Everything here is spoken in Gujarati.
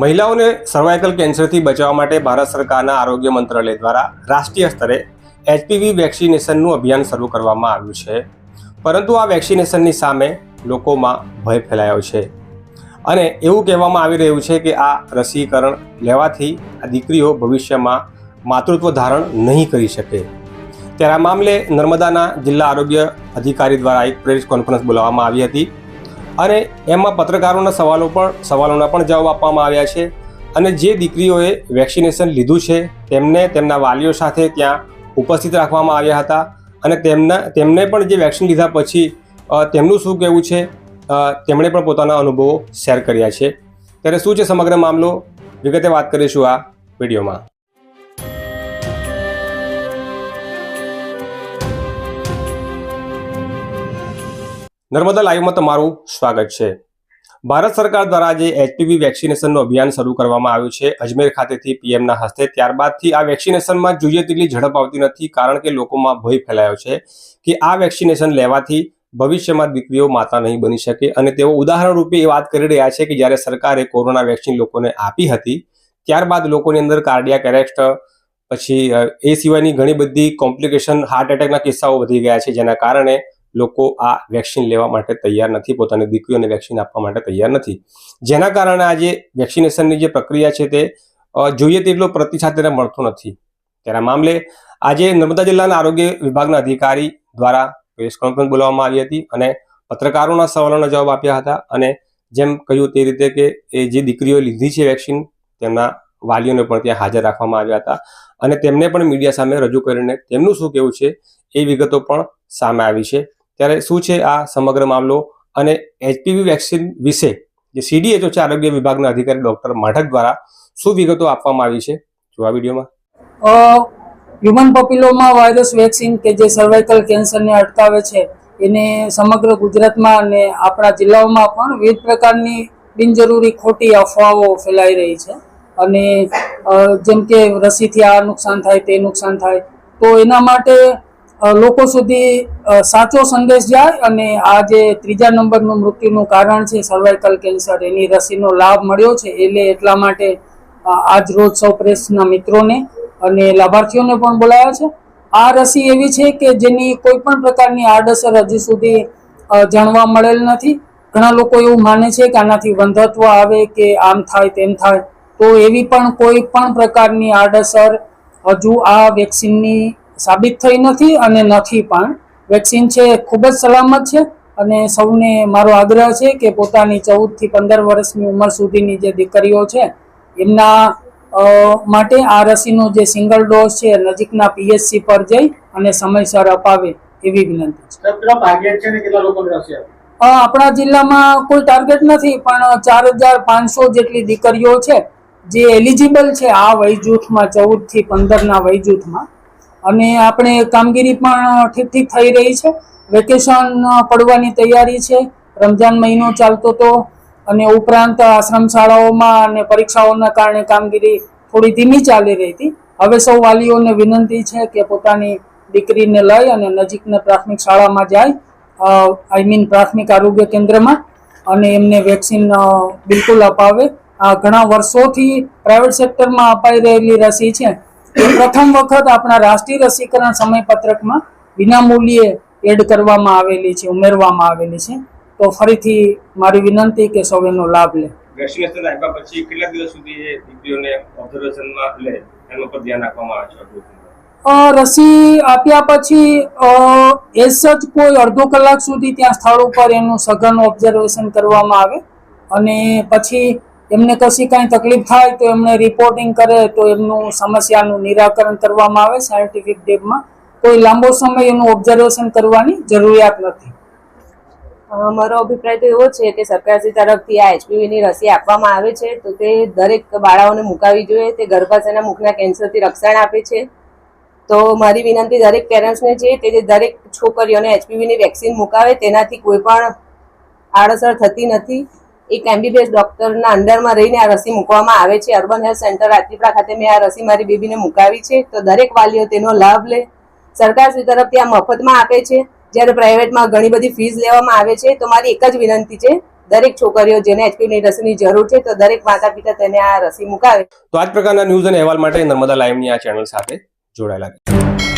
મહિલાઓને સર્વાઇકલ કેન્સરથી બચાવવા માટે ભારત સરકારના આરોગ્ય મંત્રાલય દ્વારા રાષ્ટ્રીય સ્તરે એચપીવી વેક્સિનેશનનું અભિયાન શરૂ કરવામાં આવ્યું છે, પરંતુ આ વેક્સિનેશનની સામે લોકોમાં ભય ફેલાયો છે અને એવું કહેવામાં આવી રહ્યું છે કે આ રસીકરણ લેવાથી આ દીકરીઓ ભવિષ્યમાં માતૃત્વ ધારણ નહીં કરી શકે। ત્યારે આ મામલે નર્મદાના જિલ્લા આરોગ્ય અધિકારી દ્વારા એક પ્રેસ કોન્ફરન્સ બોલાવવામાં આવી હતી અને એમાં પત્રકારોના સવાલોના પણ જવાબ આપવામાં આવ્યા છે અને જે દીકરીઓએ વેક્સિનેશન લીધું છે તેમને તેમના વાલીઓ સાથે ત્યાં ઉપસ્થિત રાખવામાં આવ્યા હતા અને તેમને પણ જે વેક્સિન લીધા પછી તેમનું શું કહેવું છે તેમણે પણ પોતાના અનુભવો શેર કર્યા છે। ત્યારે શું છે સમગ્ર મામલો, વિગતે વાત કરીશું આ વિડીયોમાં। નર્મદા લાઈવમાં તમારું સ્વાગત છે। ભારત સરકાર દ્વારા જે એચપીવી વેક્સિનેશનનું અભિયાન શરૂ કરવામાં આવ્યું છે અજમેર ખાતેથી પીએમના હસ્તે, ત્યારબાદથી આ વેક્સિનેશનમાં જોઈએ તેટલી ઝડપ આવતી નથી, કારણ કે લોકોમાં ભય ફેલાયો છે કે આ વેક્સિનેશન લેવાથી ભવિષ્યમાં દીકરીઓ માતા નહીં બની શકે અને તેઓ ઉદાહરણ રૂપે એ વાત કરી રહ્યા છે કે જ્યારે સરકારે કોરોના વેક્સિન લોકોને આપી હતી ત્યારબાદ લોકોની અંદર કાર્ડિયાક એરેસ્ટ, પછી એ સિવાયની ઘણી બધી કોમ્પ્લિકેશન, હાર્ટ એટેકના કિસ્સાઓ વધી ગયા છે, જેના કારણે લોકો આ વેક્સિન લેવા માટે તૈયાર નથી, પોતાની દીકરીઓને વેક્સિન આપવા માટે તૈયાર નથી, જેના કારણે આજે વેક્સિનેશનની જે પ્રક્રિયા છે તે જોઈએ તેટલો પ્રતિસાદ તેને મળતો નથી। ત્યારે મામલે આજે નર્મદા જિલ્લાના આરોગ્ય વિભાગના અધિકારી દ્વારા પ્રેસ કોન્ફરન્સ બોલાવવામાં આવી હતી અને પત્રકારોના સવાલોના જવાબ આપ્યા હતા અને જેમ કહ્યું તે રીતે કે એ જે દીકરીઓ લીધી છે વેક્સિન તેમના વાલીઓને પણ ત્યાં હાજર રાખવામાં આવ્યા હતા અને તેમને પણ મીડિયા સામે રજૂ કરીને તેમનું શું કહેવું છે એ વિગતો પણ સામે આવી છે। ત્યારે શું છે આ સમગ્ર મામલો અને એચપીવી વેક્સિન વિશે જે સીડીએચઓ છે આરોગ્ય વિભાગના અધિકારી ડોક્ટર માઢક દ્વારા શું વિગતો આપવામાં આવી છે, જો આ વિડીયોમાં। હ્યુમન પેપિલોમા વાયરસ વેક્સિન કે જે સર્વાઇકલ કેન્સરને અટકાવે છે, એને સમગ્ર ગુજરાતમાં અને આપણા જિલ્લાઓમાં પણ વિવિધ પ્રકારની બિનજરૂરી ખોટી અફવાઓ ફેલાઈ રહી છે અને જેમ કે રસીથી આ નુકસાન થાય, તે નુકસાન થાય, તો એના માટે લોકો સુધી સાચો સંદેશ જાય અને આ જે 3જા નંબરનું મૃત્યુનું કારણ છે સર્વાઇકલ કેન્સર, એની રસીનો લાભ મળ્યો છે એટલે એટલા માટે આજ રોજ સૌ પ્રેસના મિત્રોને અને લાભાર્થીઓને પણ બોલાવ્યા છે। આ રસી એવી છે કે જેની કોઈ પણ પ્રકારની આડઅસર હજી સુધી જાણવા મળેલ નથી। ઘણા લોકો એવું માને છે કે આનાથી વંધત્વ આવે કે આમ થાય તેમ થાય, તો એવી પણ કોઈ પણ પ્રકારની આડઅસર હજુ આ વેક્સિનની સાબિત થઈ નથી અને નથી પણ। વેક્સિન છે ખૂબ જ સલામત છે અને સૌને મારો આગ્રહ છે કે પોતાની 14 થી 15 વર્ષની ઉંમર સુધીની જે દીકરીઓ છે એમના માટે આ રસીનો જે સિંગલ ડોઝ છે નજીકના પીએચસી પર જઈ અને સમયસર અપાવે એવી વિનંતી છે। આપણા જિલ્લામાં કોઈ ટાર્ગેટ નથી, પણ 4500 જેટલી દીકરીઓ છે જે એલિજિબલ છે આ વયજૂથમાં, 14 થી 15ના વયજૂથમાં, અને આપણે કામગીરી પણ ઠીક થઈ રહી છે। વેકેશન પડવાની તૈયારી છે, રમજાન મહિનો ચાલતો હતો અને ઉપરાંત આશ્રમ શાળાઓમાં અને પરીક્ષાઓના કારણે કામગીરી થોડી ધીમી ચાલી રહી હતી। હવે સૌ વાલીઓને વિનંતી છે કે પોતાની દીકરીને લઈ અને નજીકના પ્રાથમિક શાળામાં જાય, પ્રાથમિક આરોગ્ય કેન્દ્રમાં, અને એમને વેક્સિન બિલકુલ અપાવે। આ ઘણા વર્ષોથી પ્રાઇવેટ સેક્ટરમાં અપાઈ રહેલી રસી છે એ પ્રથમ વખત આપણા રાષ્ટ્રીય રસીકરણ સમયપત્રકમાં વિનામૂલ્યે એડ કરવામાં આવેલી છે, ઉમેરવામાં આવેલી છે। તો ફરીથી મારી વિનંતી કે સૌ એનો લાભ લે। વેક્સિનેશન આપ્યા પછી કેટલા દિવસ સુધી એ દીકરીઓને ઓબ્ઝર્વેશનમાં લે એના પર ધ્યાન રાખવામાં આવે છે? રસી આપ્યા પછી એઝ સચ કોઈ અડધો કલાક સુધી ત્યાં સ્થળ ઉપર એનું સઘન ઓબ્ઝર્વેશન કરવામાં આવે અને પછી એમને કશી કાંઈ તકલીફ થાય તો એમને રિપોર્ટિંગ કરે તો એમનું સમસ્યાનું નિરાકરણ કરવામાં આવે સાયન્ટિફિક ડેબમાં। કોઈ લાંબો સમય એનું ઓબ્ઝર્વેશન કરવાની જરૂરિયાત નથી। મારો અભિપ્રાય તો એવો છે કે સરકારશ્રી તરફથી આ એચપીવીની રસી આપવામાં આવે છે તો તે દરેક બાળાઓને મુકાવવી જોઈએ। તે ગર્ભાશયના મુખના કેન્સરથી રક્ષણ આપે છે। તો મારી વિનંતી દરેક પેરેન્ટ્સને છે કે જે દરેક છોકરીઓને એચપીવીની વેક્સિન મુકાવે, તેનાથી કોઈ પણ આડઅસર થતી નથી। એક MBBS ડૉક્ટરના અંડરમાં રહીને આ રસી મૂકવામાં આવે છે। અર્બન હેલ્થ સેન્ટર રાજપીપળા ખાતે મેં આ રસી મારી બેબીને મુકાવી છે, તો દરેક વાલીઓ તેનો લાભ લે। સરકારશ્રી તરફથી આ મફતમાં આપે છે, જ્યારે પ્રાઇવેટમાં ઘણી બધી ફીસ લેવામાં આવે છે। તો મારી એક જ વિનંતી છે દરેક છોકરીઓ જેને એચપીવીની રસીની જરૂર છે તો દરેક માતા પિતા તેને આ રસી મુકાવે. તો આ જ પ્રકારના ન્યૂઝ અને અહેવાલ માટે નર્મદા લાઈવની આ ચેનલ સાથે જોડાયેલા રહેજો.